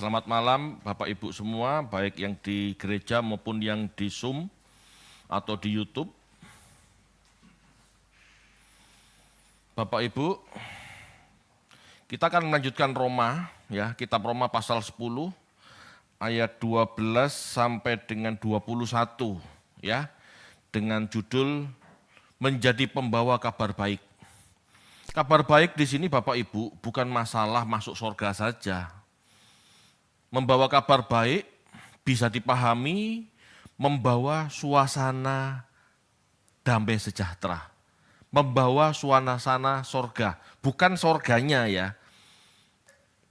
Selamat malam Bapak Ibu semua, baik yang di gereja maupun yang di Zoom atau di YouTube. Bapak Ibu, kita akan melanjutkan Roma, ya, kitab Roma pasal 10 ayat 12 sampai dengan 21, ya, dengan judul menjadi pembawa kabar baik. Kabar baik di sini Bapak Ibu bukan masalah masuk surga saja. Membawa kabar baik bisa dipahami membawa suasana damai sejahtera. Membawa suasana sorga, bukan sorganya ya.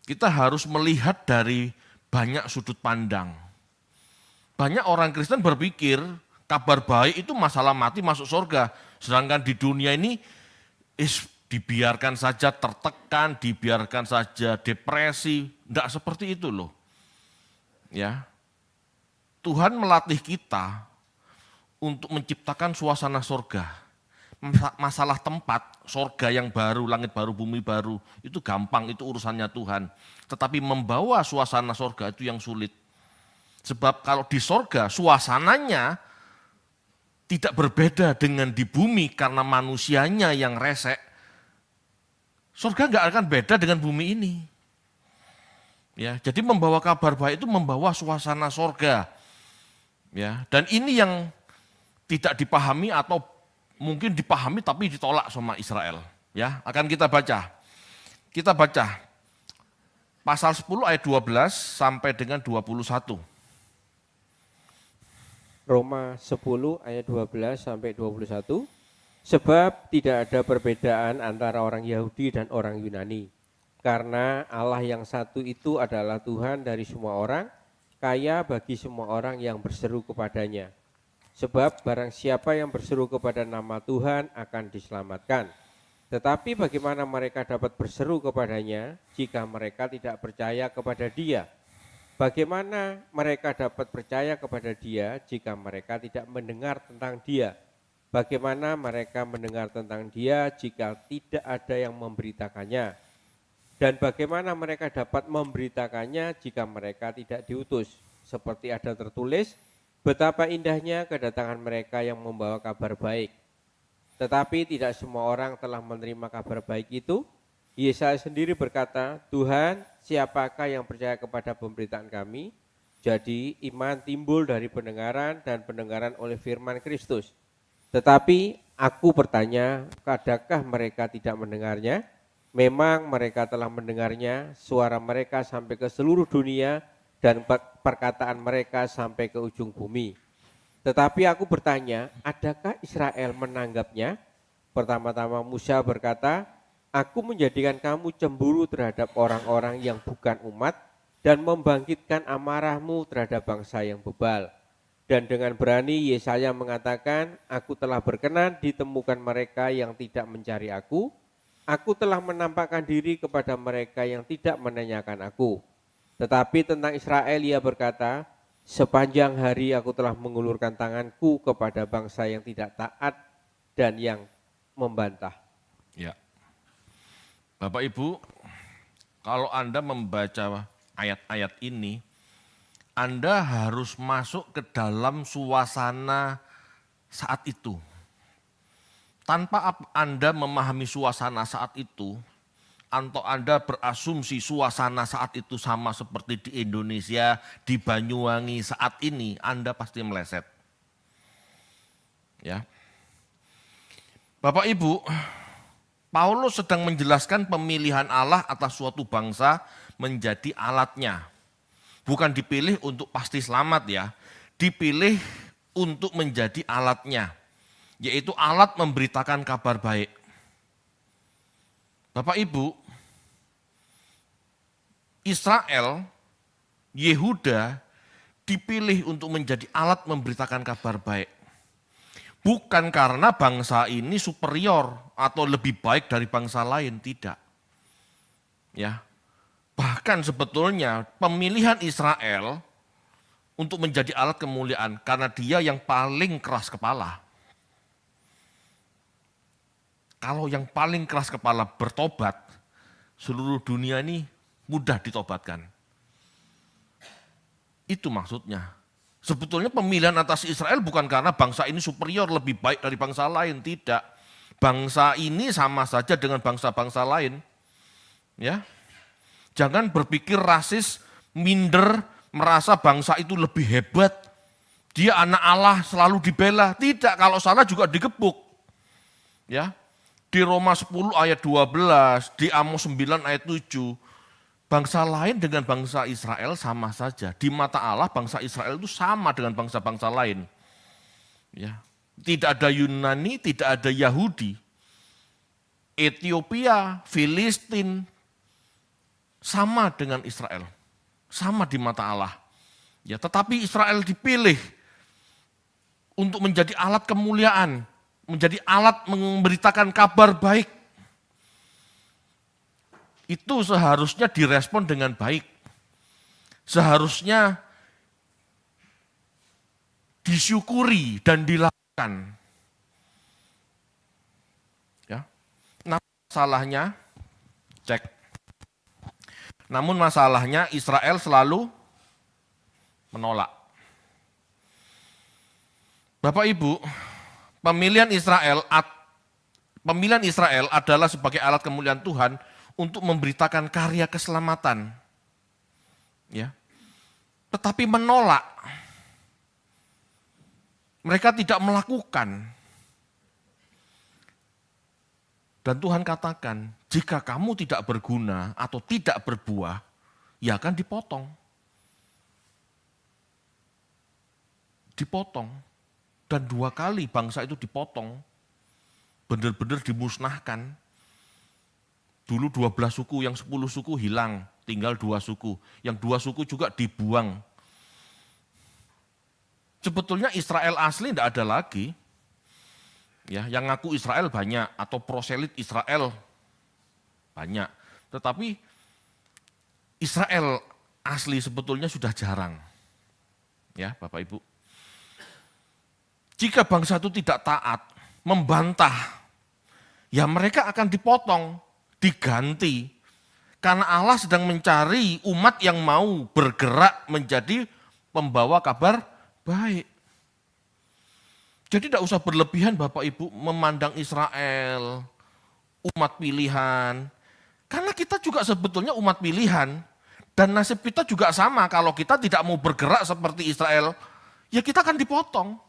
Kita harus melihat dari banyak sudut pandang. Banyak orang Kristen berpikir kabar baik itu masalah mati masuk sorga. Sedangkan di dunia ini dibiarkan saja tertekan, dibiarkan saja depresi. Tidak seperti itu loh. Ya, Tuhan melatih kita untuk menciptakan suasana sorga. Masalah tempat, sorga yang baru, langit baru, bumi baru, itu gampang, itu urusannya Tuhan. Tetapi membawa suasana sorga itu yang sulit. Sebab kalau di sorga, suasananya tidak berbeda dengan di bumi karena manusianya yang resek. Sorga nggak akan beda dengan bumi ini. Ya, jadi membawa kabar baik itu membawa suasana sorga. Ya, dan ini yang tidak dipahami atau mungkin dipahami tapi ditolak sama Israel. Ya, akan kita baca. Kita baca pasal 10 ayat 12 sampai dengan 21. Roma 10 ayat 12 sampai 21. Sebab tidak ada perbedaan antara orang Yahudi dan orang Yunani. Karena Allah yang satu itu adalah Tuhan dari semua orang, kaya bagi semua orang yang berseru kepadanya. Sebab barang siapa yang berseru kepada nama Tuhan akan diselamatkan. Tetapi bagaimana mereka dapat berseru kepadanya jika mereka tidak percaya kepada Dia? Bagaimana mereka dapat percaya kepada Dia jika mereka tidak mendengar tentang Dia? Bagaimana mereka mendengar tentang Dia jika tidak ada yang memberitakannya? Dan bagaimana mereka dapat memberitakannya jika mereka tidak diutus? Seperti ada tertulis, betapa indahnya kedatangan mereka yang membawa kabar baik. Tetapi tidak semua orang telah menerima kabar baik itu. Yesaya sendiri berkata, Tuhan, siapakah yang percaya kepada pemberitaan kami? Jadi iman timbul dari pendengaran dan pendengaran oleh firman Kristus. Tetapi aku bertanya, adakah mereka tidak mendengarnya? Memang mereka telah mendengarnya, suara mereka sampai ke seluruh dunia dan perkataan mereka sampai ke ujung bumi. Tetapi aku bertanya, adakah Israel menanggapnya? Pertama-tama Musa berkata, aku menjadikan kamu cemburu terhadap orang-orang yang bukan umat dan membangkitkan amarahmu terhadap bangsa yang bebal. Dan dengan berani Yesaya mengatakan, aku telah berkenan ditemukan mereka yang tidak mencari aku. Aku telah menampakkan diri kepada mereka yang tidak menanyakan aku. Tetapi tentang Israel ia berkata, sepanjang hari aku telah mengulurkan tanganku kepada bangsa yang tidak taat dan yang membantah. Ya. Bapak Ibu, kalau Anda membaca ayat-ayat ini, Anda harus masuk ke dalam suasana saat itu. Tanpa Anda memahami suasana saat itu, atau Anda berasumsi suasana saat itu sama seperti di Indonesia, di Banyuwangi saat ini, Anda pasti meleset. Ya. Bapak Ibu, Paulus sedang menjelaskan pemilihan Allah atas suatu bangsa menjadi alatnya. Bukan dipilih untuk pasti selamat ya, dipilih untuk menjadi alatnya. Yaitu alat memberitakan kabar baik. Bapak Ibu, Israel, Yehuda dipilih untuk menjadi alat memberitakan kabar baik. Bukan karena bangsa ini superior atau lebih baik dari bangsa lain, tidak. Ya. Bahkan sebetulnya pemilihan Israel untuk menjadi alat kemuliaan karena dia yang paling keras kepala. Kalau yang paling keras kepala bertobat, seluruh dunia ini mudah ditobatkan. Itu maksudnya. Sebetulnya pemilihan atas Israel bukan karena bangsa ini superior lebih baik dari bangsa lain, tidak. Bangsa ini sama saja dengan bangsa-bangsa lain. Ya. Jangan berpikir rasis, minder, merasa bangsa itu lebih hebat. Dia anak Allah selalu dibela. Tidak, kalau salah juga digebuk. Ya. Di Roma 10 ayat 12, di Amos 9 ayat 7, bangsa lain dengan bangsa Israel sama saja. Di mata Allah bangsa Israel itu sama dengan bangsa-bangsa lain. Ya. Tidak ada Yunani, tidak ada Yahudi. Ethiopia, Filistin, sama dengan Israel. Sama di mata Allah. Ya, tetapi Israel dipilih untuk menjadi alat kemuliaan, menjadi alat memberitakan kabar baik. Itu seharusnya direspon dengan baik. Seharusnya disyukuri dan dilakukan. Ya. Namun masalahnya Israel selalu menolak. Bapak Ibu, pemilihan Israel adalah sebagai alat kemuliaan Tuhan untuk memberitakan karya keselamatan. Ya. Tetapi menolak. Mereka tidak melakukan. Dan Tuhan katakan, jika kamu tidak berguna atau tidak berbuah, ya akan dipotong. Dipotong. Dan 2 kali bangsa itu dipotong. Benar-benar dimusnahkan. Dulu 12 suku, yang 10 suku hilang, tinggal 2 suku. Yang 2 suku juga dibuang. Sebetulnya Israel asli tidak ada lagi. Ya, yang ngaku Israel banyak, atau proselit Israel banyak. Tetapi Israel asli sebetulnya sudah jarang. Ya, Bapak Ibu. Jika bangsa itu tidak taat, membantah, ya mereka akan dipotong, diganti. Karena Allah sedang mencari umat yang mau bergerak menjadi pembawa kabar baik. Jadi tidak usah berlebihan Bapak Ibu memandang Israel, umat pilihan. Karena kita juga sebetulnya umat pilihan. Dan nasib kita juga sama, kalau kita tidak mau bergerak seperti Israel, ya kita akan dipotong.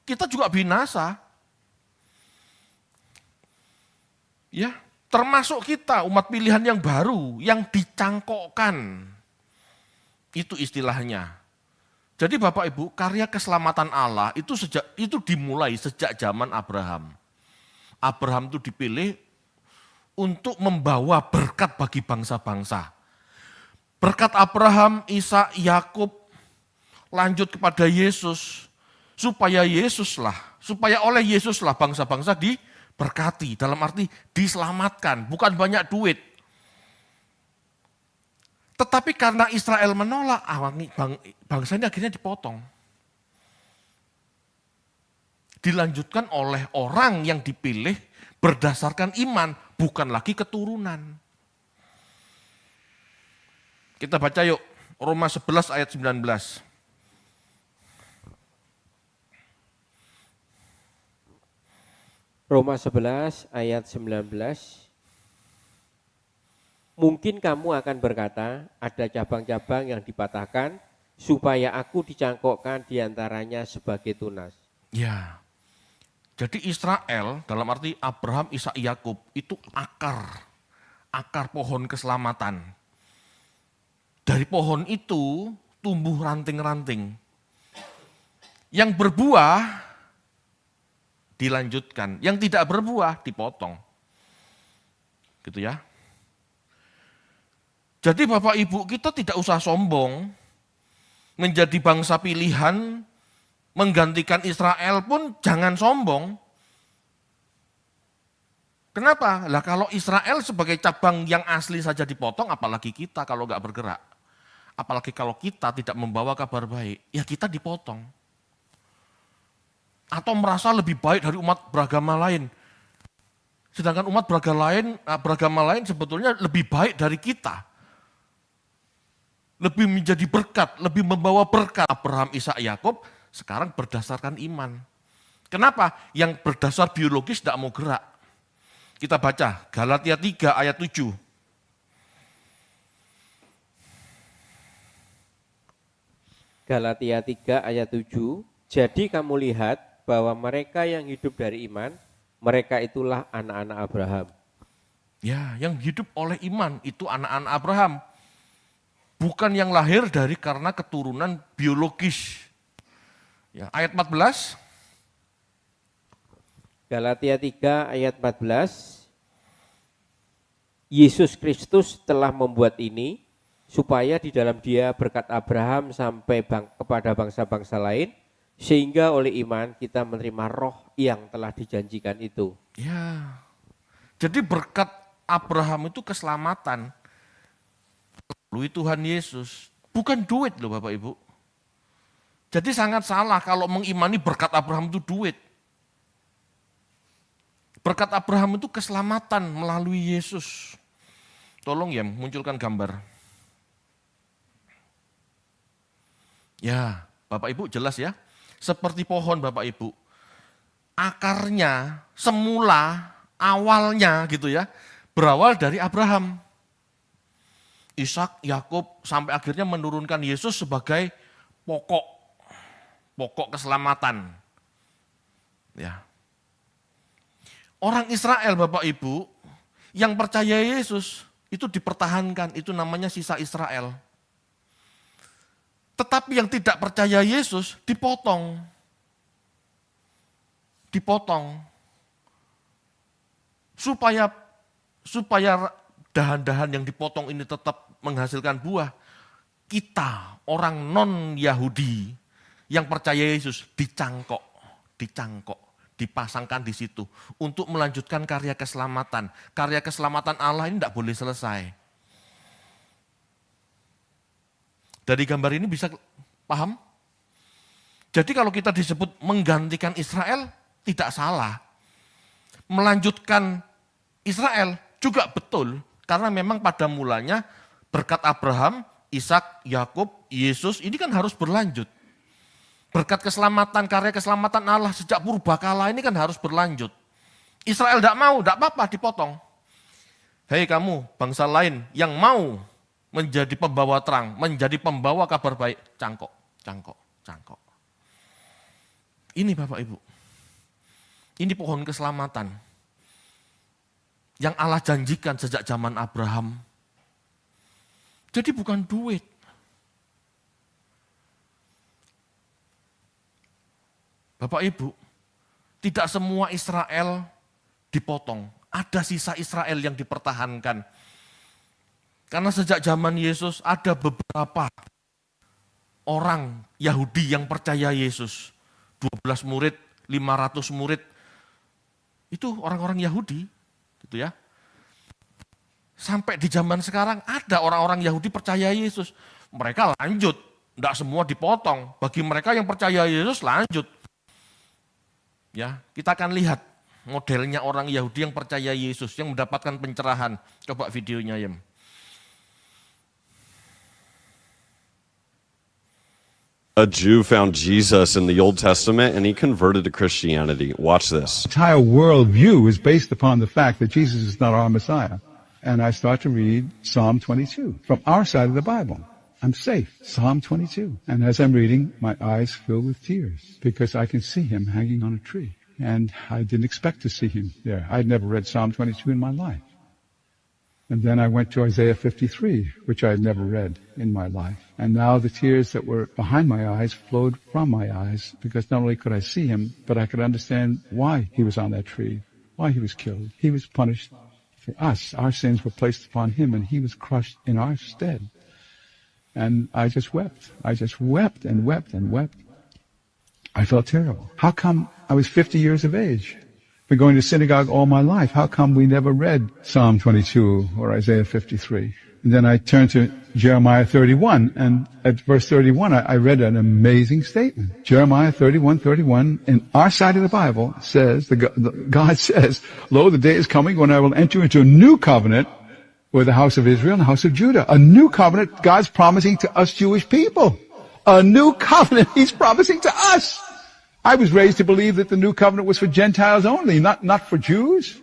Kita juga binasa. Ya, termasuk kita umat pilihan yang baru, yang dicangkokkan. Itu istilahnya. Jadi Bapak Ibu, karya keselamatan Allah itu dimulai sejak zaman Abraham. Abraham itu dipilih untuk membawa berkat bagi bangsa-bangsa. Berkat Abraham, Ishak, Yakub, lanjut kepada Yesus. Supaya oleh Yesuslah bangsa-bangsa diberkati, dalam arti diselamatkan, bukan banyak duit. Tetapi karena Israel menolak, bangsa ini akhirnya dipotong. Dilanjutkan oleh orang yang dipilih berdasarkan iman, bukan lagi keturunan. Kita baca yuk, Roma 11 ayat 19. Roma 11 ayat 19. Mungkin kamu akan berkata, ada cabang-cabang yang dipatahkan, supaya aku dicangkokkan diantaranya sebagai tunas. Ya, jadi Israel dalam arti Abraham, Ishak, Yakub itu akar pohon keselamatan. Dari pohon itu tumbuh ranting-ranting. Yang berbuah dilanjutkan, yang tidak berbuah dipotong. Gitu ya. Jadi Bapak Ibu, kita tidak usah sombong menjadi bangsa pilihan, menggantikan Israel pun jangan sombong. Kenapa? Lah kalau Israel sebagai cabang yang asli saja dipotong, apalagi kita kalau nggak bergerak. Apalagi kalau kita tidak membawa kabar baik, ya kita dipotong. Atau merasa lebih baik dari umat beragama lain. Sedangkan umat beragama lain sebetulnya lebih baik dari kita. lebih menjadi berkat, lebih membawa berkat. Abraham, Ishak, Yakub sekarang berdasarkan iman. Kenapa? Yang berdasar biologis tidak mau gerak. Kita baca Galatia 3 ayat 7. Galatia 3 ayat 7. Jadi kamu lihat bahwa mereka yang hidup dari iman, mereka itulah anak-anak Abraham. Ya, yang hidup oleh iman itu anak-anak Abraham. Bukan yang lahir dari karena keturunan biologis. Ya, ayat 14. Galatia 3 ayat 14. Yesus Kristus telah membuat ini supaya di dalam Dia berkat Abraham sampai kepada bangsa-bangsa lain, sehingga oleh iman kita menerima roh yang telah dijanjikan itu. Ya. Jadi berkat Abraham itu keselamatan melalui Tuhan Yesus, bukan duit loh Bapak Ibu. Jadi sangat salah kalau mengimani berkat Abraham itu duit. Berkat Abraham itu keselamatan melalui Yesus. Tolong ya, munculkan gambar. Ya, Bapak Ibu jelas ya. Seperti pohon Bapak Ibu. Akarnya, semula, awalnya gitu ya, berawal dari Abraham. Ishak, Yakub, sampai akhirnya menurunkan Yesus sebagai pokok keselamatan. Ya. Orang Israel Bapak Ibu, yang percaya Yesus, itu dipertahankan, itu namanya sisa Israel. Tetapi yang tidak percaya Yesus dipotong. Supaya dahan-dahan yang dipotong ini tetap menghasilkan buah. Kita, orang non-Yahudi yang percaya Yesus dicangkok, dipasangkan di situ untuk melanjutkan karya keselamatan. Karya keselamatan Allah ini tidak boleh selesai. Dari gambar ini bisa paham? Jadi kalau kita disebut menggantikan Israel, tidak salah. Melanjutkan Israel juga betul, karena memang pada mulanya berkat Abraham, Ishak, Yakub, Yesus ini kan harus berlanjut. Berkat keselamatan, karya keselamatan Allah sejak purbakala ini kan harus berlanjut. Israel tidak mau, tidak apa-apa dipotong. Hei kamu bangsa lain yang mau menjadi pembawa terang, menjadi pembawa kabar baik, cangkok. Ini Bapak Ibu, ini pohon keselamatan yang Allah janjikan sejak zaman Abraham. Jadi bukan duit. Bapak Ibu, tidak semua Israel dipotong. Ada sisa Israel yang dipertahankan. Karena sejak zaman Yesus ada beberapa orang Yahudi yang percaya Yesus. 12 murid, 500 murid. Itu orang-orang Yahudi, gitu ya. Sampai di zaman sekarang ada orang-orang Yahudi percaya Yesus. Mereka lanjut, tidak semua dipotong. Bagi mereka yang percaya Yesus lanjut. Ya, kita akan lihat modelnya orang Yahudi yang percaya Yesus, yang mendapatkan pencerahan. Coba videonya ya. A Jew found Jesus in the Old Testament and he converted to Christianity. Watch this. The entire worldview is based upon the fact that Jesus is not our Messiah. And I start to read Psalm 22 from our side of the Bible. I'm safe. Psalm 22. And as I'm reading, my eyes fill with tears because I can see him hanging on a tree. And I didn't expect to see him there. I'd never read Psalm 22 in my life. And then I went to Isaiah 53, which I had never read in my life. And now the tears that were behind my eyes flowed from my eyes because not only could I see him, but I could understand why he was on that tree, why he was killed. He was punished for us. Our sins were placed upon him and he was crushed in our stead. And I just wept. I just wept and wept and wept. I felt terrible. How come I was 50 years of age? Been going to synagogue all my life. How come we never read Psalm 22 or Isaiah 53? And then I turned to Jeremiah 31, and at verse 31, I read an amazing statement. Jeremiah 31:31, in our side of the Bible says, God says, "Lo, the day is coming when I will enter into a new covenant were the house of Israel and the house of Judah. A new covenant God's promising to us Jewish people. A new covenant He's promising to us. I was raised to believe that the new covenant was for Gentiles only, not for Jews.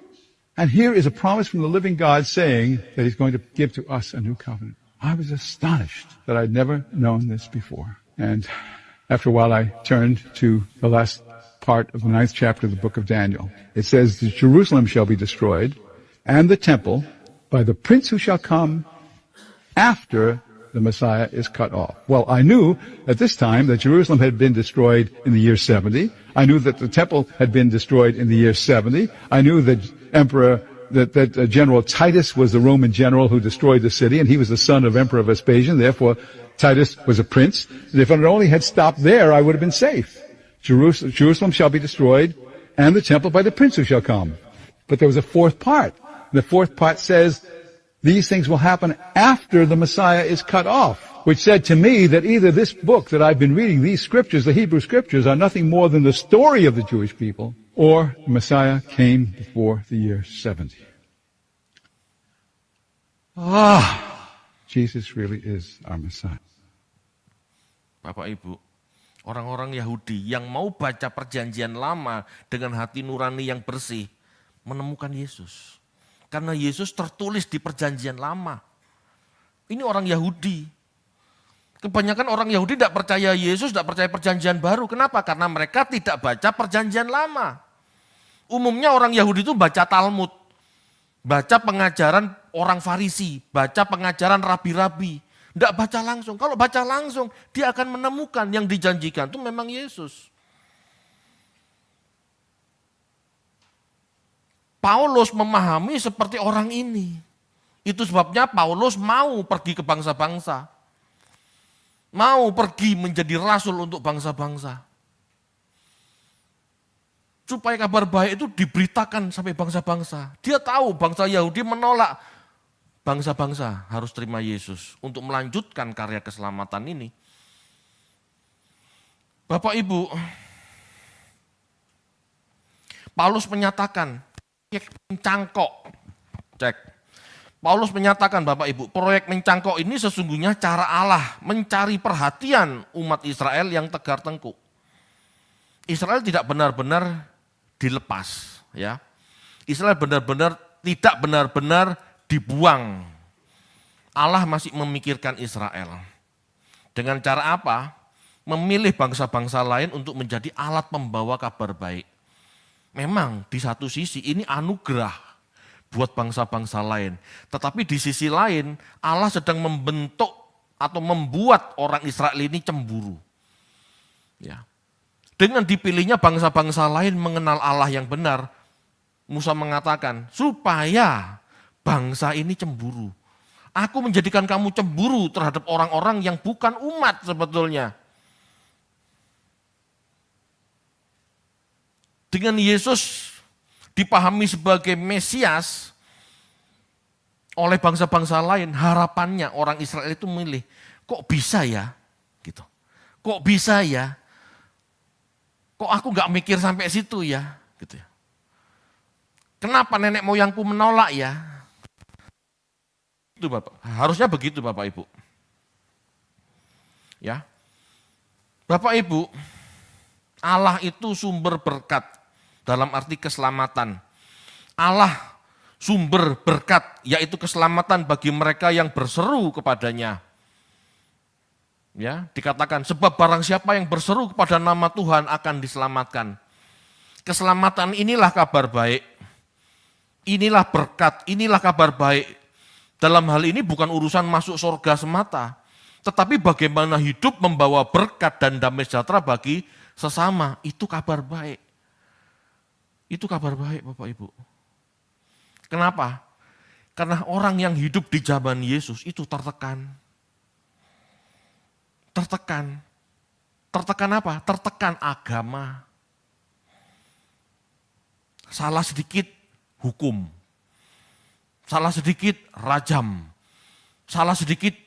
And here is a promise from the living God saying that He's going to give to us a new covenant. I was astonished that I'd never known this before. And after a while I turned to the last part of the 9th chapter of the book of Daniel. It says that Jerusalem shall be destroyed, and the temple, by the prince who shall come after the Messiah is cut off. Well, I knew at this time that Jerusalem had been destroyed in the year 70. I knew that the temple had been destroyed in the year 70. I knew that General Titus was the Roman general who destroyed the city, and he was the son of Emperor Vespasian. Therefore, Titus was a prince. And if it only had stopped there, I would have been safe. Jerusalem shall be destroyed, and the temple by the prince who shall come. But there was a fourth part. The fourth part says, these things will happen after the Messiah is cut off, which said to me that either this book that I've been reading, these scriptures, the Hebrew scriptures, are nothing more than the story of the Jewish people, or the Messiah came before the year 70. Jesus really is our Messiah. Bapak Ibu, orang-orang Yahudi yang mau baca perjanjian lama dengan hati nurani yang bersih, menemukan Yesus. Karena Yesus tertulis di perjanjian lama. Ini orang Yahudi. Kebanyakan orang Yahudi tidak percaya Yesus, tidak percaya perjanjian baru. Kenapa? Karena mereka tidak baca perjanjian lama. Umumnya orang Yahudi itu baca Talmud. Baca pengajaran orang Farisi, baca pengajaran rabi-rabi. Tidak baca langsung. Kalau baca langsung, dia akan menemukan yang dijanjikan itu memang Yesus. Paulus memahami seperti orang ini. Itu sebabnya Paulus mau pergi ke bangsa-bangsa. Mau pergi menjadi rasul untuk bangsa-bangsa. Supaya kabar baik itu diberitakan sampai bangsa-bangsa. Dia tahu bangsa Yahudi menolak. Bangsa-bangsa harus terima Yesus untuk melanjutkan karya keselamatan ini. Bapak Ibu, Paulus menyatakan, proyek mencangkok, cek. Paulus menyatakan Bapak Ibu, proyek mencangkok ini sesungguhnya cara Allah mencari perhatian umat Israel yang tegar tengkuk. Israel tidak benar-benar dilepas, ya. Israel tidak benar-benar dibuang. Allah masih memikirkan Israel. Dengan cara apa? Memilih bangsa-bangsa lain untuk menjadi alat pembawa kabar baik. Memang di satu sisi ini anugerah buat bangsa-bangsa lain. Tetapi di sisi lain Allah sedang membentuk atau membuat orang Israel ini cemburu. Ya. Dengan dipilihnya bangsa-bangsa lain mengenal Allah yang benar, Musa mengatakan supaya bangsa ini cemburu. Aku menjadikan kamu cemburu terhadap orang-orang yang bukan umat sebetulnya. Dengan Yesus dipahami sebagai Mesias oleh bangsa-bangsa lain, harapannya orang Israel itu memilih, kok bisa ya? Gitu. Kok bisa ya? Kok aku nggak mikir sampai situ ya? Gitu ya. Kenapa nenek moyangku menolak ya? Itu Bapak, harusnya begitu Bapak Ibu. Ya. Bapak Ibu, Allah itu sumber berkat. Dalam arti keselamatan. Allah sumber berkat, yaitu keselamatan bagi mereka yang berseru kepadanya. Ya, dikatakan sebab barang siapa yang berseru kepada nama Tuhan akan diselamatkan. Keselamatan inilah kabar baik. Inilah berkat, inilah kabar baik. Dalam hal ini bukan urusan masuk surga semata, tetapi bagaimana hidup membawa berkat dan damai sejahtera bagi sesama, itu kabar baik. Itu kabar baik Bapak Ibu. Kenapa? Karena orang yang hidup di zaman Yesus itu tertekan. Tertekan. Tertekan apa? Tertekan agama. Salah sedikit hukum. Salah sedikit rajam. Salah sedikit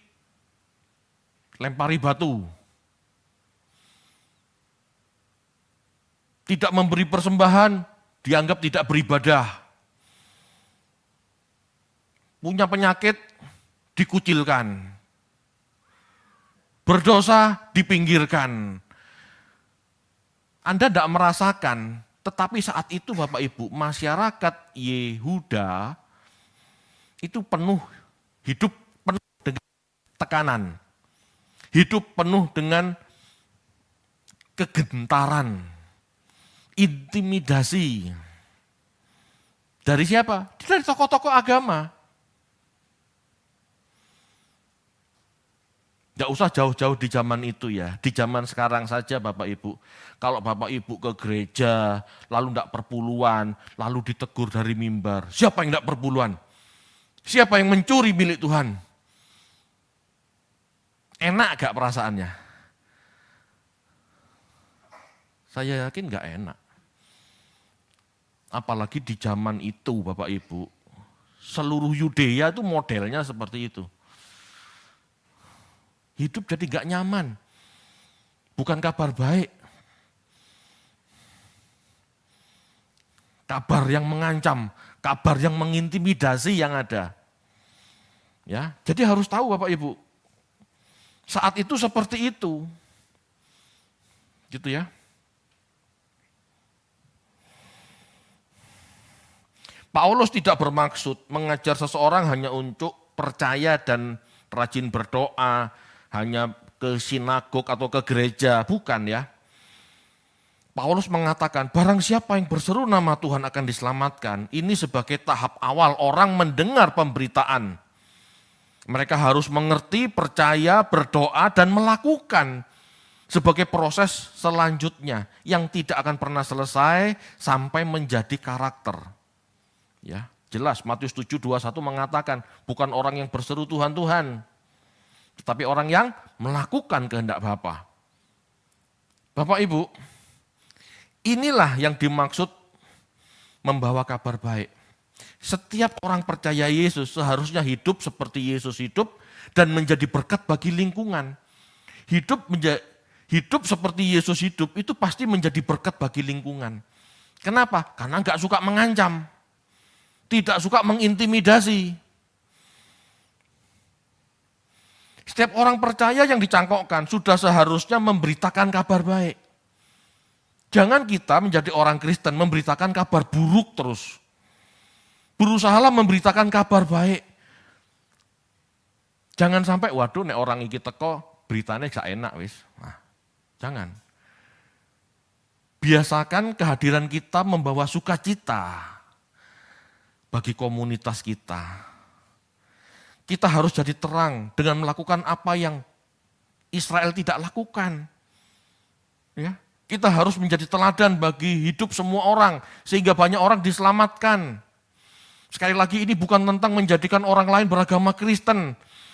lempari batu. Tidak memberi persembahan, dianggap tidak beribadah. punya penyakit dikucilkan, berdosa dipinggirkan. Anda tidak merasakan, tetapi saat itu Bapak Ibu, masyarakat Yehuda itu hidup penuh dengan tekanan, hidup penuh dengan kegentaran, intimidasi. Dari siapa? Dari tokoh-tokoh agama. Tidak usah jauh-jauh di zaman itu ya, di zaman sekarang saja Bapak Ibu. Kalau Bapak Ibu ke gereja, lalu tidak perpuluhan, lalu ditegur dari mimbar. Siapa yang tidak perpuluhan? Siapa yang mencuri milik Tuhan? Enak gak perasaannya? Saya yakin gak enak. Apalagi di zaman itu Bapak Ibu, seluruh Yudea itu modelnya seperti itu. Hidup jadi gak nyaman. Bukan kabar baik. Kabar yang mengancam, kabar yang mengintimidasi yang ada. Ya, jadi harus tahu Bapak Ibu. Saat itu seperti itu. Gitu ya. Paulus tidak bermaksud mengajar seseorang hanya untuk percaya dan rajin berdoa, hanya ke sinagog atau ke gereja, bukan ya. Paulus mengatakan, barang siapa yang berseru nama Tuhan akan diselamatkan. Ini sebagai tahap awal orang mendengar pemberitaan. Mereka harus mengerti, percaya, berdoa, dan melakukan sebagai proses selanjutnya yang tidak akan pernah selesai sampai menjadi karakter. Ya, jelas Matius 7:21 mengatakan, bukan orang yang berseru Tuhan, Tuhan, tetapi orang yang melakukan kehendak Bapa. Bapak Ibu, inilah yang dimaksud membawa kabar baik. Setiap orang percaya Yesus seharusnya hidup seperti Yesus hidup dan menjadi berkat bagi lingkungan. Hidup seperti Yesus hidup itu pasti menjadi berkat bagi lingkungan. Kenapa? Karena enggak suka mengancam, tidak suka mengintimidasi. Setiap orang percaya yang dicangkokkan sudah seharusnya memberitakan kabar baik. Jangan kita menjadi orang Kristen memberitakan kabar buruk terus. Berusahalah memberitakan kabar baik. Jangan sampai, waduh nek orang iki teko beritanya gak enak wis. Nah, jangan. Biasakan kehadiran kita membawa sukacita bagi komunitas kita. Kita harus jadi terang dengan melakukan apa yang Israel tidak lakukan. Ya, kita harus menjadi teladan bagi hidup semua orang sehingga banyak orang diselamatkan. Sekali lagi ini bukan tentang menjadikan orang lain beragama Kristen,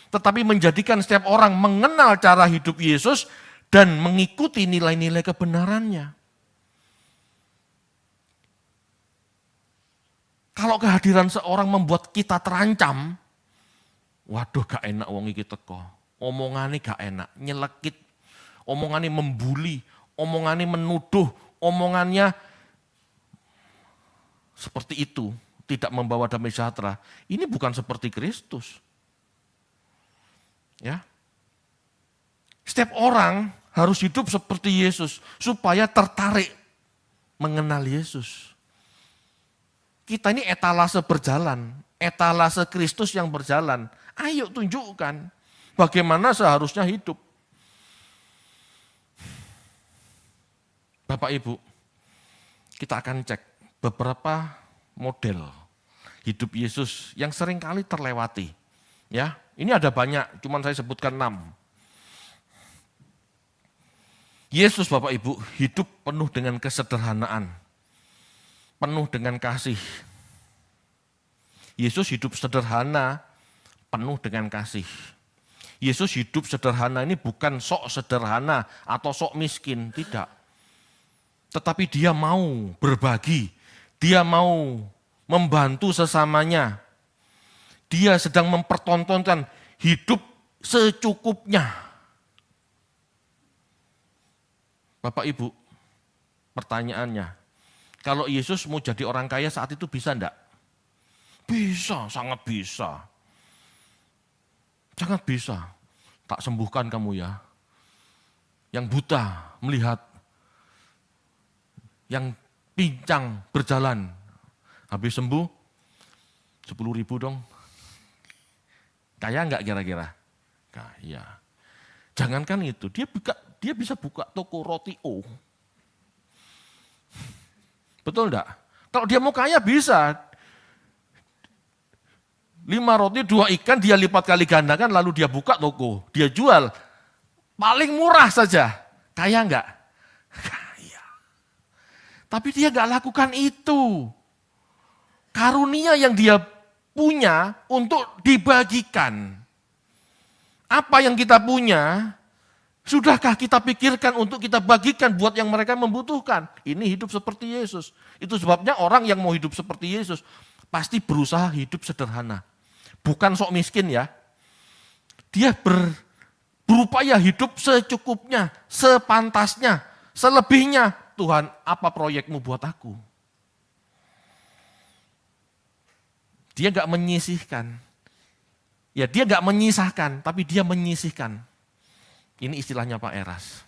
tetapi menjadikan setiap orang mengenal cara hidup Yesus dan mengikuti nilai-nilai kebenarannya. Kalau kehadiran seorang membuat kita terancam, waduh gak enak wong iki teko. Omongannya gak enak, nyelekit, omongannya membuli, omongannya menuduh, omongannya seperti itu, tidak membawa damai sejahtera. Ini bukan seperti Kristus. Ya. Setiap orang harus hidup seperti Yesus supaya tertarik mengenal Yesus. Kita ini etalase berjalan, etalase Kristus yang berjalan. Ayo tunjukkan bagaimana seharusnya hidup. Bapak Ibu, kita akan cek beberapa model hidup Yesus yang seringkali terlewati. Ya, ini ada banyak, cuman saya sebutkan 6. Yesus Bapak Ibu hidup penuh dengan kesederhanaan, penuh dengan kasih. Yesus hidup sederhana, penuh dengan kasih. Yesus hidup sederhana ini bukan sok sederhana atau sok miskin, tidak. Tetapi dia mau berbagi, dia mau membantu sesamanya. Dia sedang mempertontonkan hidup secukupnya. Bapak Ibu, pertanyaannya, kalau Yesus mau jadi orang kaya saat itu bisa enggak? Bisa, sangat bisa. Sangat bisa. Tak sembuhkan kamu ya. Yang buta melihat. Yang pincang berjalan. Habis sembuh, 10.000 dong. Kaya enggak kira-kira? Kaya. Jangankan itu, dia bisa buka toko roti O. Betul enggak? Kalau dia mau kaya bisa. 5 roti, 2 ikan, dia lipat kali gandakan, lalu dia buka toko. Dia jual. Paling murah saja. Kaya enggak? Kaya. Tapi dia enggak lakukan itu. Karunia yang dia punya untuk dibagikan. Apa yang kita punya, sudahkah kita pikirkan untuk kita bagikan buat yang mereka membutuhkan? Ini hidup seperti Yesus. Itu sebabnya orang yang mau hidup seperti Yesus, pasti berusaha hidup sederhana. Bukan sok miskin ya. Dia berupaya hidup secukupnya, sepantasnya, selebihnya. Tuhan, apa proyekmu buat aku? Dia enggak menyisihkan. Ya dia enggak menyisahkan, tapi dia menyisihkan. Ini istilahnya Pak Eras.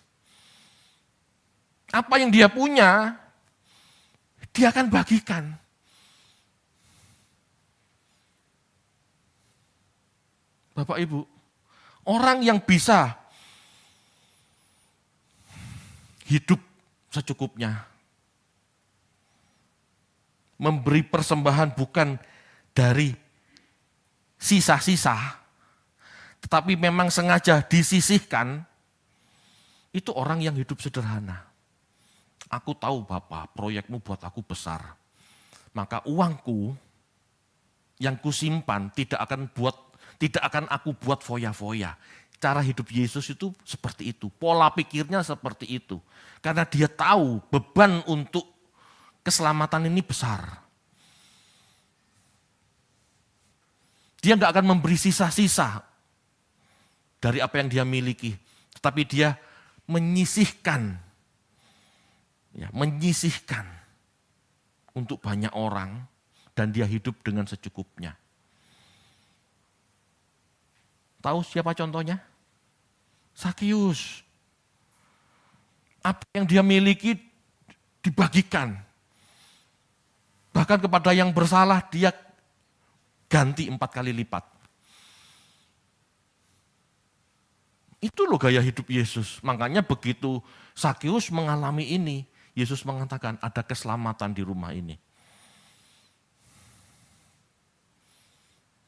Apa yang dia punya, dia akan bagikan. Bapak Ibu, orang yang bisa hidup secukupnya, memberi persembahan bukan dari sisa-sisa, tetapi memang sengaja disisihkan, itu orang yang hidup sederhana. Aku tahu Bapak, proyekmu buat aku besar. Maka uangku yang kusimpan tidak akan aku buat foya-foya. Cara hidup Yesus itu seperti itu, pola pikirnya seperti itu. Karena dia tahu beban untuk keselamatan ini besar. Dia enggak akan memberi sisa-sisa dari apa yang dia miliki. Tetapi dia menyisihkan. Ya, menyisihkan untuk banyak orang dan dia hidup dengan secukupnya. Tahu siapa contohnya? Sakius. Apa yang dia miliki dibagikan. Bahkan kepada yang bersalah dia ganti 4 kali lipat. Itu loh gaya hidup Yesus. Makanya begitu Sakius mengalami ini, Yesus mengatakan ada keselamatan di rumah ini.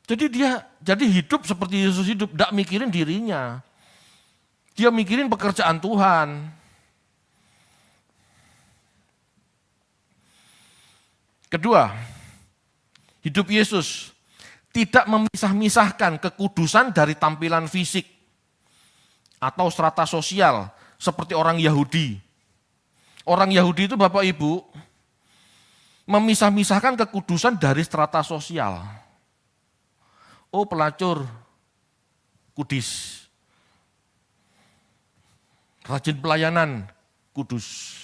Jadi hidup seperti Yesus hidup, tidak mikirin dirinya. Dia mikirin pekerjaan Tuhan. Kedua, hidup Yesus tidak memisah-misahkan kekudusan dari tampilan fisik atau strata sosial seperti orang Yahudi. Orang Yahudi itu Bapak Ibu memisah-misahkan kekudusan dari strata sosial. Oh pelacur, kudus. Rajin pelayanan, kudus.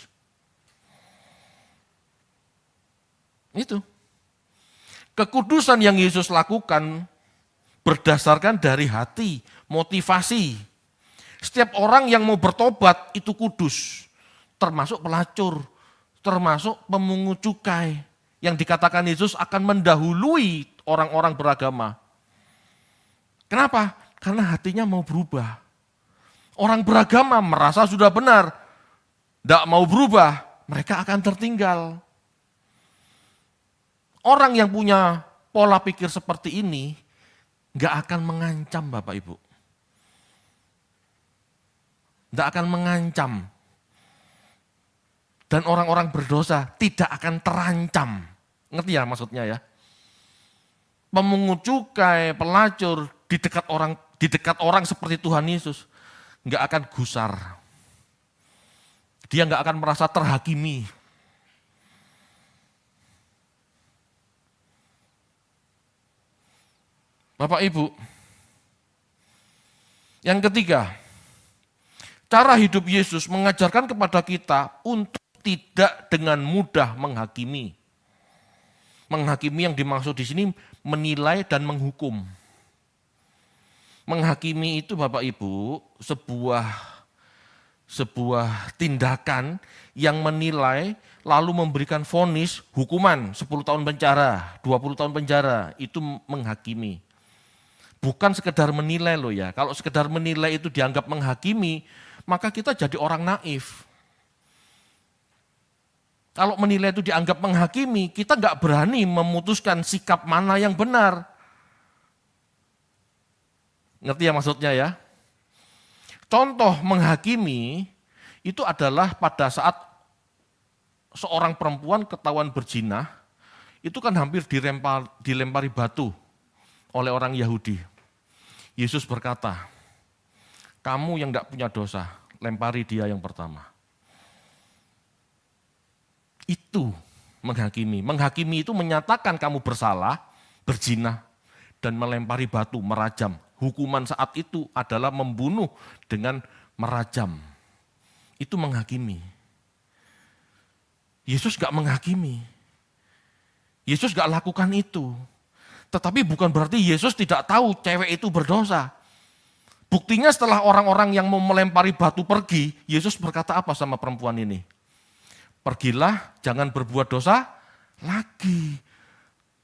Itu. Kekudusan yang Yesus lakukan berdasarkan dari hati, motivasi. Setiap orang yang mau bertobat itu kudus. Termasuk pelacur, termasuk pemungut cukai. Yang dikatakan Yesus akan mendahului orang-orang beragama. Kenapa? Karena hatinya mau berubah. Orang beragama merasa sudah benar, tidak mau berubah, mereka akan tertinggal. Orang yang punya pola pikir seperti ini, nggak akan mengancam Bapak Ibu. Nggak akan mengancam. Dan orang-orang berdosa tidak akan terancam. Ngerti ya maksudnya ya? Pemungut cukai, pelacur, di dekat orang seperti Tuhan Yesus, nggak akan gusar. Dia nggak akan merasa terhakimi. Bapak Ibu, yang ketiga, cara hidup Yesus mengajarkan kepada kita untuk tidak dengan mudah menghakimi. Menghakimi yang dimaksud di sini menilai dan menghukum. Menghakimi itu Bapak Ibu sebuah tindakan yang menilai lalu memberikan vonis hukuman 10 tahun penjara, 20 tahun penjara, itu menghakimi. Bukan sekedar menilai loh ya, kalau sekedar menilai itu dianggap menghakimi, maka kita jadi orang naif. Kalau menilai itu dianggap menghakimi, kita nggak berani memutuskan sikap mana yang benar. Ngerti ya maksudnya ya? Contoh menghakimi itu adalah pada saat seorang perempuan ketahuan berzina, itu kan hampir dilempari batu oleh orang Yahudi. Yesus berkata, kamu yang tidak punya dosa, lempari dia yang pertama. Itu menghakimi. Menghakimi itu menyatakan kamu bersalah, berzina, dan melempari batu, merajam. Hukuman saat itu adalah membunuh dengan merajam. Itu menghakimi. Yesus gak menghakimi. Yesus gak lakukan itu. Tetapi bukan berarti Yesus tidak tahu cewek itu berdosa. Buktinya setelah orang-orang yang mau melempari batu pergi, Yesus berkata apa sama perempuan ini? Pergilah, jangan berbuat dosa lagi.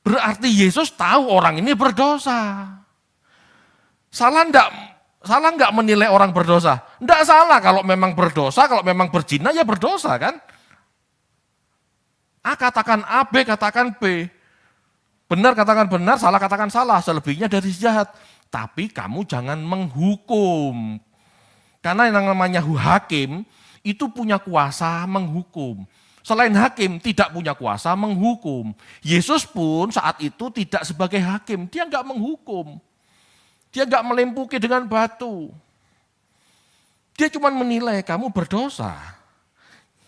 Berarti Yesus tahu orang ini berdosa. Salah enggak menilai orang berdosa? Enggak salah kalau memang berdosa, kalau memang berzina ya berdosa kan? A katakan A, B katakan B. Benar katakan benar, salah katakan salah, selebihnya dari jahat. Tapi kamu jangan menghukum. Karena yang namanya hakim itu punya kuasa menghukum. Selain hakim tidak punya kuasa menghukum. Yesus pun saat itu tidak sebagai hakim, dia enggak menghukum. Dia enggak melempuki dengan batu. Dia cuma menilai kamu berdosa.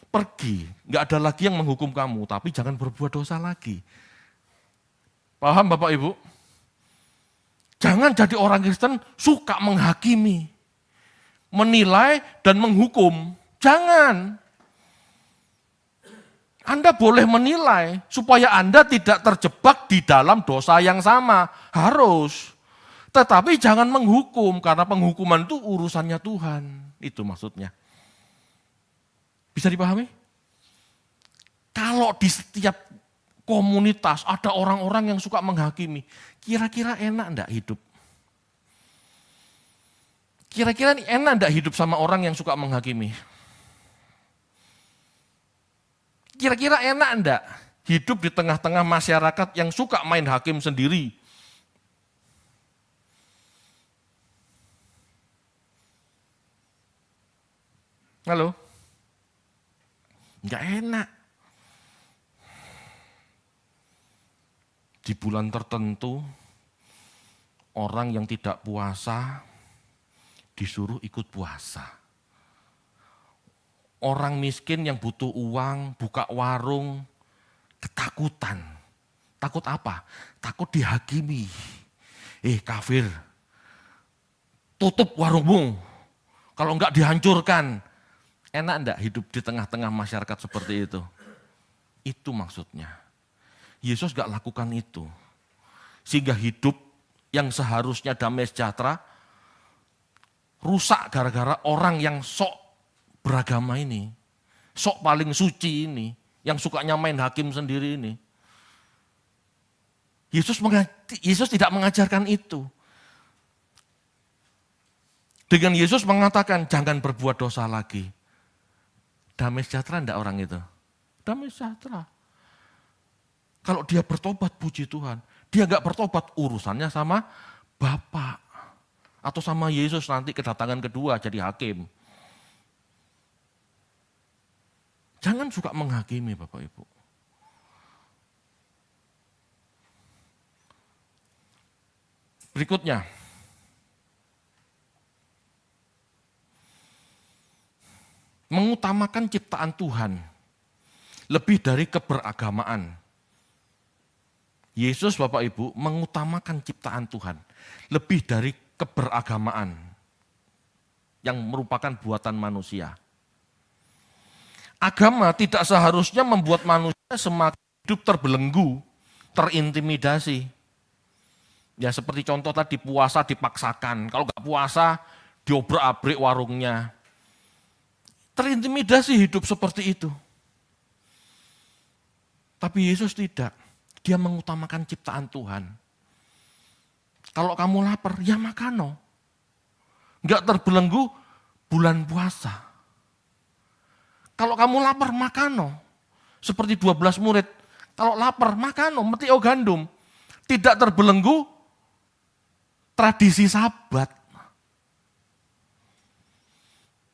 Pergi, enggak ada lagi yang menghukum kamu, tapi jangan berbuat dosa lagi. Paham Bapak Ibu? Jangan jadi orang Kristen suka menghakimi, menilai dan menghukum. Jangan. Anda boleh menilai supaya Anda tidak terjebak di dalam dosa yang sama. Harus. Tetapi jangan menghukum, karena penghukuman itu urusannya Tuhan. Itu maksudnya. Bisa dipahami? Kalau di setiap komunitas ada orang-orang yang suka menghakimi, kira-kira enak enggak hidup? Kira-kira enak enggak hidup sama orang yang suka menghakimi? Kira-kira enak enggak hidup di tengah-tengah masyarakat yang suka main hakim sendiri? Halo? Enggak enak. Di bulan tertentu, orang yang tidak puasa disuruh ikut puasa. Orang miskin yang butuh uang, buka warung, ketakutan. Takut apa? Takut dihakimi. Kafir, tutup warungmu. Kalau enggak dihancurkan. Enak enggak hidup di tengah-tengah masyarakat seperti itu? Itu maksudnya. Yesus gak lakukan itu. Sehingga hidup yang seharusnya damai sejahtera, rusak gara-gara orang yang sok beragama ini. Sok paling suci ini, yang sukanya main hakim sendiri ini. Yesus tidak mengajarkan itu. Dengan Yesus mengatakan jangan berbuat dosa lagi. Damai sejahtera enggak orang itu? Damai sejahtera. Kalau dia bertobat, puji Tuhan. Dia enggak bertobat, urusannya sama Bapa. Atau sama Yesus nanti kedatangan kedua jadi hakim. Jangan suka menghakimi Bapak Ibu. Berikutnya. Mengutamakan ciptaan Tuhan lebih dari keberagamaan. Yesus Bapak Ibu mengutamakan ciptaan Tuhan lebih dari keberagamaan yang merupakan buatan manusia. Agama tidak seharusnya membuat manusia semakin hidup terbelenggu, terintimidasi. Ya seperti contoh tadi, puasa dipaksakan. Kalau nggak puasa, diobrak-abrik warungnya. Terintimidasi hidup seperti itu. Tapi Yesus tidak. Dia mengutamakan ciptaan Tuhan. Kalau kamu lapar, ya makan. Nggak terbelenggu bulan puasa. Kalau kamu lapar, makan. Seperti 12 murid. Kalau lapar, makan, metio gandum. Tidak terbelenggu tradisi Sabat.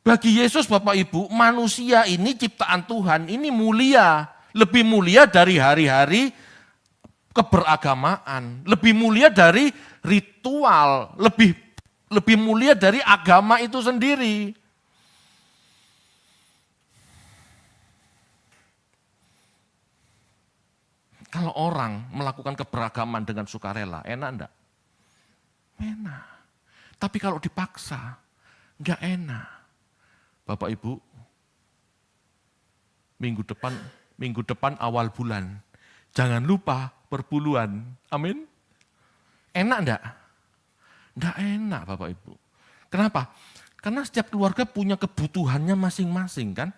Bagi Yesus Bapak Ibu, manusia ini ciptaan Tuhan, ini mulia. Lebih mulia dari hari-hari keberagamaan. Lebih mulia dari ritual. Lebih mulia dari agama itu sendiri. Kalau orang melakukan keberagaman dengan sukarela, enak enggak? Enak. Tapi kalau dipaksa, enggak enak. Bapak Ibu, minggu depan awal bulan, jangan lupa perpuluhan. Amin. Enak enggak? Enggak enak Bapak Ibu. Kenapa? Karena setiap keluarga punya kebutuhannya masing-masing kan.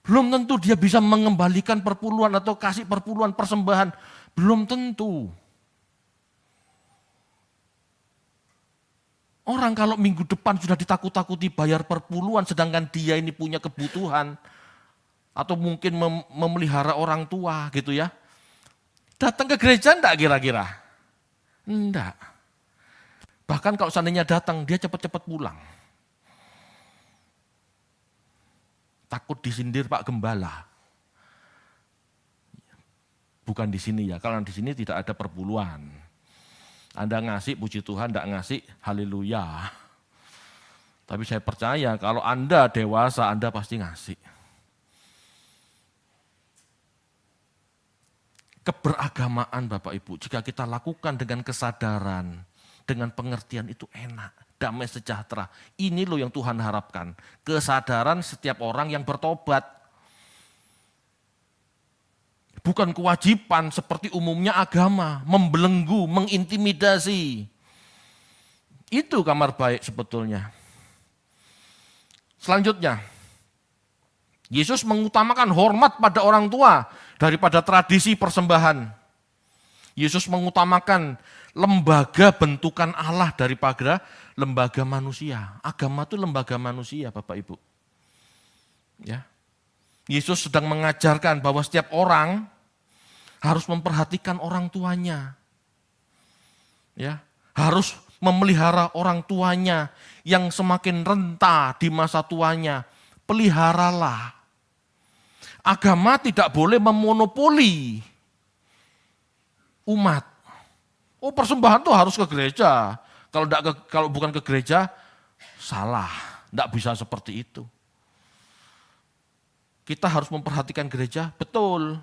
Belum tentu dia bisa mengembalikan perpuluhan atau kasih perpuluhan persembahan. Belum tentu. Orang kalau minggu depan sudah ditakut-takuti bayar perpuluhan sedangkan dia ini punya kebutuhan. Atau mungkin memelihara orang tua gitu ya. Datang ke gereja enggak kira-kira? Enggak. Bahkan kalau seandainya datang dia cepat-cepat pulang. Takut disindir Pak Gembala. Bukan di sini ya, kalau di sini tidak ada perpuluhan. Anda ngasih puji Tuhan, tidak ngasih haleluya. Tapi saya percaya kalau Anda dewasa, Anda pasti ngasih. Keberagamaan Bapak Ibu, jika kita lakukan dengan kesadaran, dengan pengertian itu enak. Damai sejahtera. Ini loh yang Tuhan harapkan. Kesadaran setiap orang yang bertobat. Bukan kewajiban seperti umumnya agama. Membelenggu, mengintimidasi. Itu kabar baik sebetulnya. Selanjutnya. Yesus mengutamakan hormat pada orang tua daripada tradisi persembahan. Yesus mengutamakan lembaga bentukan Allah daripada lembaga manusia. Agama itu lembaga manusia Bapak Ibu. Ya. Yesus sedang mengajarkan bahwa setiap orang harus memperhatikan orang tuanya. Ya, harus memelihara orang tuanya yang semakin renta di masa tuanya. Peliharalah. Agama tidak boleh memonopoli umat. Oh, persembahan tuh harus ke gereja. Kalau bukan ke gereja, salah. Tidak bisa seperti itu. Kita harus memperhatikan gereja, betul.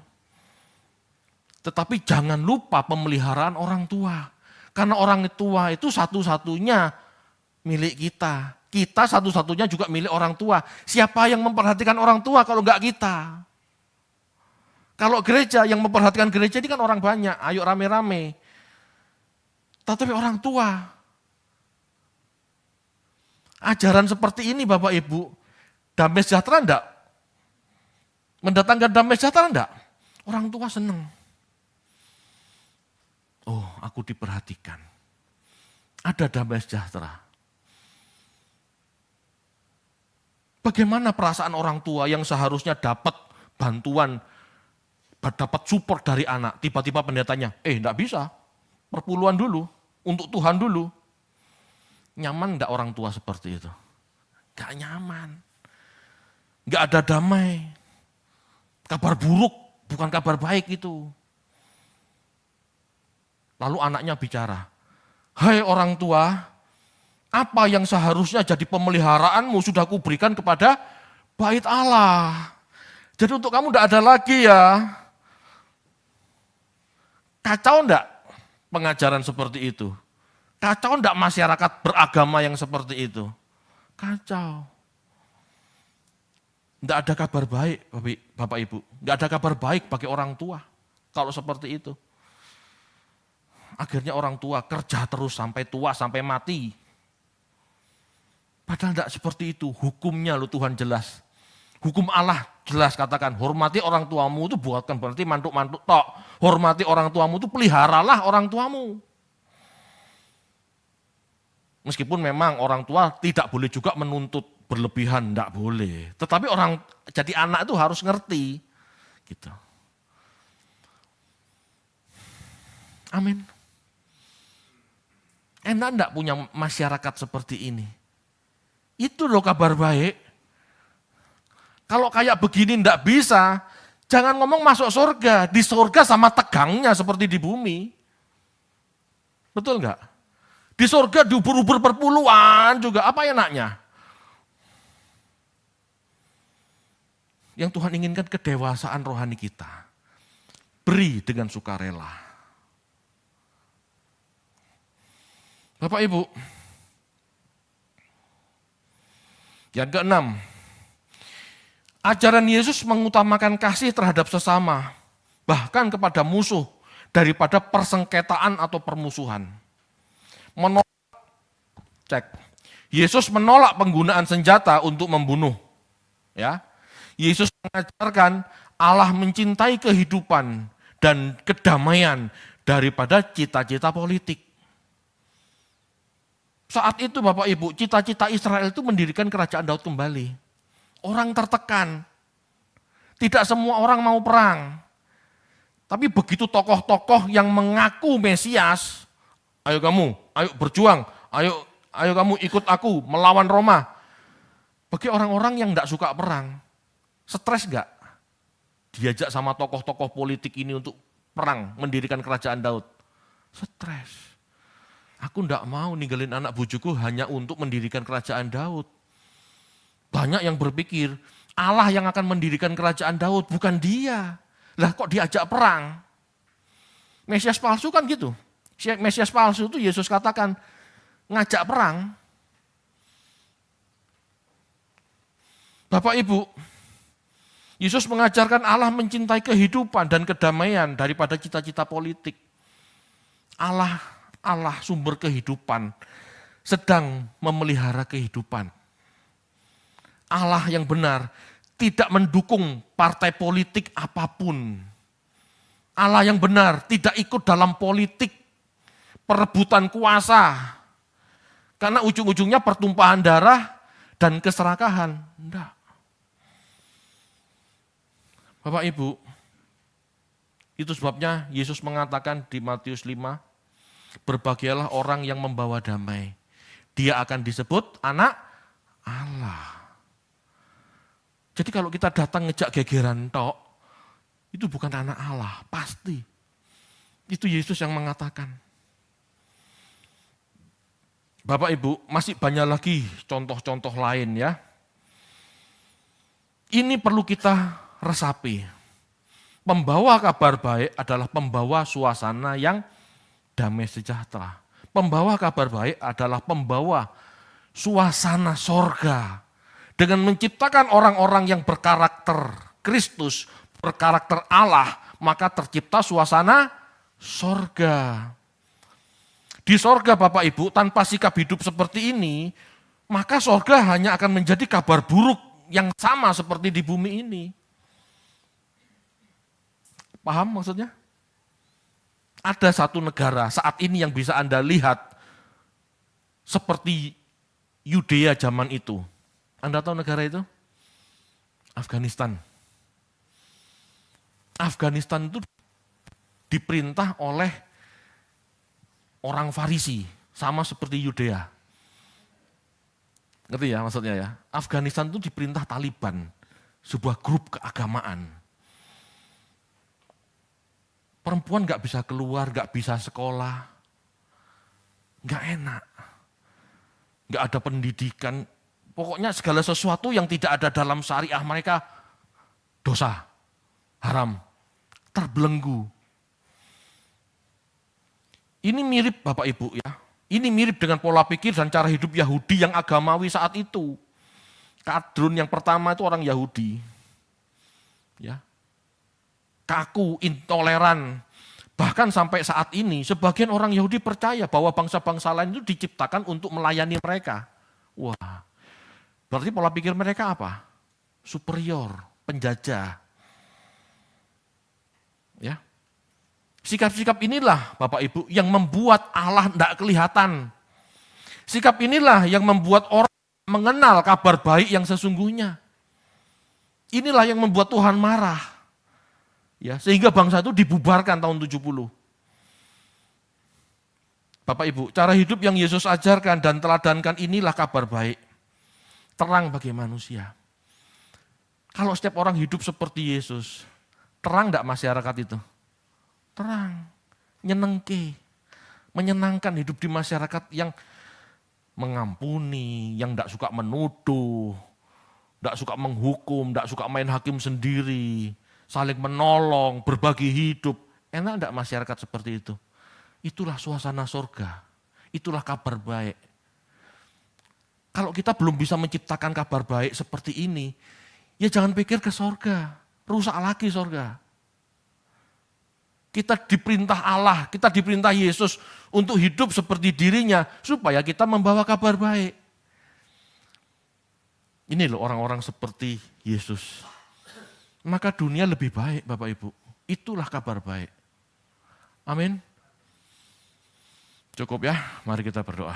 Tetapi jangan lupa pemeliharaan orang tua. Karena orang tua itu satu-satunya milik kita. Kita satu-satunya juga milik orang tua. Siapa yang memperhatikan orang tua kalau enggak kita? Kalau gereja, yang memperhatikan gereja ini kan orang banyak. Ayo rame-rame. Tetapi orang tua, ajaran seperti ini Bapak Ibu, damai sejahtera enggak? Mendatangkan damai sejahtera enggak? Orang tua senang. Oh, aku diperhatikan. Ada damai sejahtera. Bagaimana perasaan orang tua yang seharusnya dapat bantuan, dapat support dari anak, tiba-tiba pendetanya, enggak bisa, perpuluhan dulu, untuk Tuhan dulu. Nyaman enggak orang tua seperti itu? Enggak nyaman. Enggak ada damai. Kabar buruk, bukan kabar baik itu. Lalu anaknya bicara, hai orang tua, apa yang seharusnya jadi pemeliharaanmu sudah kuberikan kepada bait Allah. Jadi untuk kamu enggak ada lagi ya. Kacau enggak pengajaran seperti itu? Kacau enggak masyarakat beragama yang seperti itu? Kacau. Enggak ada kabar baik Bapak Ibu. Enggak ada kabar baik bagi orang tua kalau seperti itu. Akhirnya orang tua kerja terus sampai tua, sampai mati. Padahal tidak seperti itu. Hukumnya loh Tuhan jelas. Hukum Allah jelas katakan, hormati orang tuamu itu bukan berarti mantuk-mantuk tok. Hormati orang tuamu itu peliharalah orang tuamu. Meskipun memang orang tua tidak boleh juga menuntut berlebihan, tidak boleh. Tetapi orang jadi anak itu harus ngerti. Gitu. Amin. Enak enggak punya masyarakat seperti ini? Itu loh kabar baik. Kalau kayak begini enggak bisa, jangan ngomong masuk surga. Di surga sama tegangnya seperti di bumi. Betul enggak? Di surga diubur-ubur perpuluhan juga, apa enaknya? Yang Tuhan inginkan kedewasaan rohani kita. Beri dengan sukarela. Bapak Ibu, yang keenam, ajaran Yesus mengutamakan kasih terhadap sesama, bahkan kepada musuh, daripada persengketaan atau permusuhan. Yesus menolak penggunaan senjata untuk membunuh. Ya, Yesus mengajarkan Allah mencintai kehidupan dan kedamaian daripada cita-cita politik. Saat itu Bapak Ibu, cita-cita Israel itu mendirikan kerajaan Daud kembali. Orang tertekan. Tidak semua orang mau perang. Tapi begitu tokoh-tokoh yang mengaku Mesias, ayo kamu, ayo berjuang, ayo kamu ikut aku melawan Roma. Bagi orang-orang yang tidak suka perang, stres enggak? Diajak sama tokoh-tokoh politik ini untuk perang, mendirikan kerajaan Daud. Stres. Aku tidak mau ninggalin anak bujuku hanya untuk mendirikan kerajaan Daud. Banyak yang berpikir, Allah yang akan mendirikan kerajaan Daud, bukan dia. Lah kok diajak perang? Mesias palsu kan gitu. Mesias palsu itu Yesus katakan, ngajak perang. Bapak Ibu, Yesus mengajarkan Allah mencintai kehidupan dan kedamaian daripada cita-cita politik. Allah sumber kehidupan sedang memelihara kehidupan. Allah yang benar tidak mendukung partai politik apapun. Allah yang benar tidak ikut dalam politik perebutan kuasa. Karena ujung-ujungnya pertumpahan darah dan keserakahan. Enggak. Bapak Ibu, itu sebabnya Yesus mengatakan di Matius 5, berbahagialah orang yang membawa damai. Dia akan disebut anak Allah. Jadi kalau kita datang ngejak gegeran tok, itu bukan anak Allah, pasti. Itu Yesus yang mengatakan. Bapak Ibu, masih banyak lagi contoh-contoh lain ya. Ini perlu kita resapi. Pembawa kabar baik adalah pembawa suasana yang damai sejahtera. Pembawa kabar baik adalah pembawa suasana sorga. Dengan menciptakan orang-orang yang berkarakter Kristus, berkarakter Allah, maka tercipta suasana sorga. Di sorga Bapak Ibu, tanpa sikap hidup seperti ini, maka sorga hanya akan menjadi kabar buruk yang sama seperti di bumi ini. Paham maksudnya? Ada satu negara saat ini yang bisa Anda lihat seperti Yudea zaman itu. Anda tahu negara itu? Afghanistan. Afghanistan itu diperintah oleh orang Farisi, sama seperti Yudea. Ngerti ya maksudnya ya? Afghanistan itu diperintah Taliban, sebuah grup keagamaan. Perempuan gak bisa keluar, gak bisa sekolah. Gak enak. Gak ada pendidikan. Pokoknya segala sesuatu yang tidak ada dalam syariah mereka dosa, haram, terbelenggu. Ini mirip Bapak Ibu ya. Ini mirip dengan pola pikir dan cara hidup Yahudi yang agamawi saat itu. Kadrun yang pertama itu orang Yahudi. Ya. Kaku, intoleran, Bahkan sampai saat ini, sebagian orang Yahudi percaya bahwa bangsa-bangsa lain itu diciptakan untuk melayani mereka. Wah, berarti pola pikir mereka apa? Superior, penjajah. Ya. Sikap-sikap inilah Bapak Ibu yang membuat Allah tidak kelihatan. Sikap inilah yang membuat orang mengenal kabar baik yang sesungguhnya. Inilah yang membuat Tuhan marah. Ya, sehingga bangsa itu dibubarkan tahun 70. Bapak Ibu, cara hidup yang Yesus ajarkan dan teladankan inilah kabar baik. Terang bagi manusia. Kalau setiap orang hidup seperti Yesus, terang enggak masyarakat itu? Terang, menyenangkan hidup di masyarakat yang mengampuni, yang enggak suka menuduh, enggak suka menghukum, enggak suka main hakim sendiri, saling menolong, berbagi hidup. Enak enggak masyarakat seperti itu? Itulah suasana surga, itulah kabar baik. Kalau kita belum bisa menciptakan kabar baik seperti ini, ya jangan pikir ke surga, rusak lagi surga. Kita diperintah Allah, kita diperintah Yesus untuk hidup seperti dirinya, supaya kita membawa kabar baik. Ini loh orang-orang seperti Yesus. Maka dunia lebih baik Bapak Ibu, itulah kabar baik. Amin. Cukup ya, mari kita berdoa.